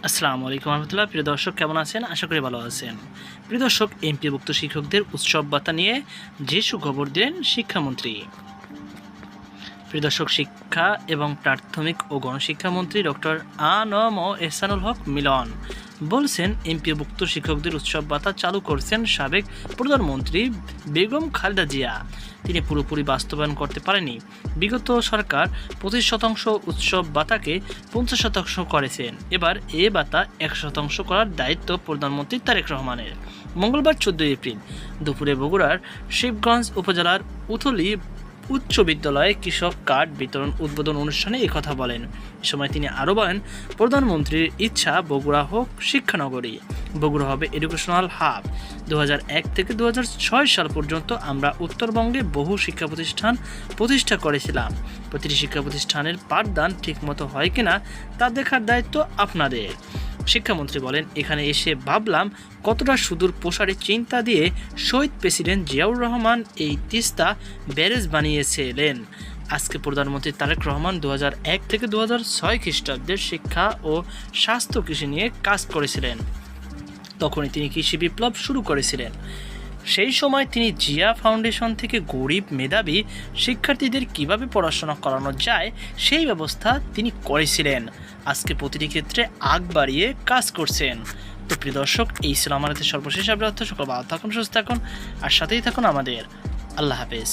আসসালামু আলাইকুম রহমতুল্লাহ। প্রিয় দর্শক, কেমন আছেন? আশা করি ভালো আছেন। প্রিয় দর্শক, এমপিওভুক্ত শিক্ষকদের উৎসব ভাতা নিয়ে যে সুখবর দিলেন শিক্ষামন্ত্রী। প্রিয় দর্শক, শিক্ষা এবং প্রাথমিক ও গণশিক্ষামন্ত্রী ডক্টর আ.ন.ম এহসানুল হক মিলন বলছেন, এমপিওভুক্ত শিক্ষকদের উৎসব ভাতা চালু করছেন সাবেক প্রধানমন্ত্রী বেগম খালেদা জিয়া। তিনি পুরোপুরি বাস্তবায়ন করতে পারেনি। বিগত সরকার 25% উৎসব ভাতাকে 50% করেছেন। এবার এ ভাতা 100% করার দায়িত্ব প্রধানমন্ত্রী তারেক রহমানের। মঙ্গলবার 14 এপ্রিল দুপুরে বগুড়ার শিবগঞ্জ উপজেলার উথলি উচ্চ বিদ্যালয়ে কৃষক কার্ড বিতরণ উদ্বোধন অনুষ্ঠানে কথা বলেন। এ সময় তিনি আরও বলেন, প্রধানমন্ত্রীর ইচ্ছা বগুড়া হোক শিক্ষানগরী, বগুড়া হবে এডুকেশনাল হাব। 2001 থেকে 2006 সাল পর্যন্ত আমরা উত্তরবঙ্গে বহু শিক্ষা প্রতিষ্ঠান প্রতিষ্ঠা করেছিলাম। প্রতিটি শিক্ষা প্রতিষ্ঠানের পাঠদান ঠিকমতো হয় কিনা তা দেখার দায়িত্ব আপনাদের। শিক্ষামন্ত্রী বলেন, এখানে এসে ভাবলাম কতটা সুদূর প্রসারী চিন্তা দিয়ে শহীদ প্রেসিডেন্ট জিয়াউর রহমান এই তিস্তা ব্যারেজ বানিয়েছিলেন। আজকে প্রধানমন্ত্রী তারেক রহমান 2001 থেকে 2006 খ্রিস্টাব্দের শিক্ষা ও স্বাস্থ্য কৃষি নিয়ে কাজ করেছিলেন। তখনই তিনি কৃষি বিপ্লব শুরু করেছিলেন। সেই সময় তিনি জিয়া ফাউন্ডেশন থেকে গরিব মেধাবী শিক্ষার্থীদের কিভাবে পড়াশোনা করানো যায় সেই ব্যবস্থা তিনি করেছিলেন। আজকে প্রতিটি ক্ষেত্রে আগ বাড়িয়ে কাজ করছেন। তো প্রিয় দর্শক, এই ছিল আমাদের সর্বশেষ আপডেট। সকল ভালো থাকুন, সুস্থ থাকুন আর সাথেই থাকুন আমাদের। আল্লাহ হাফেজ।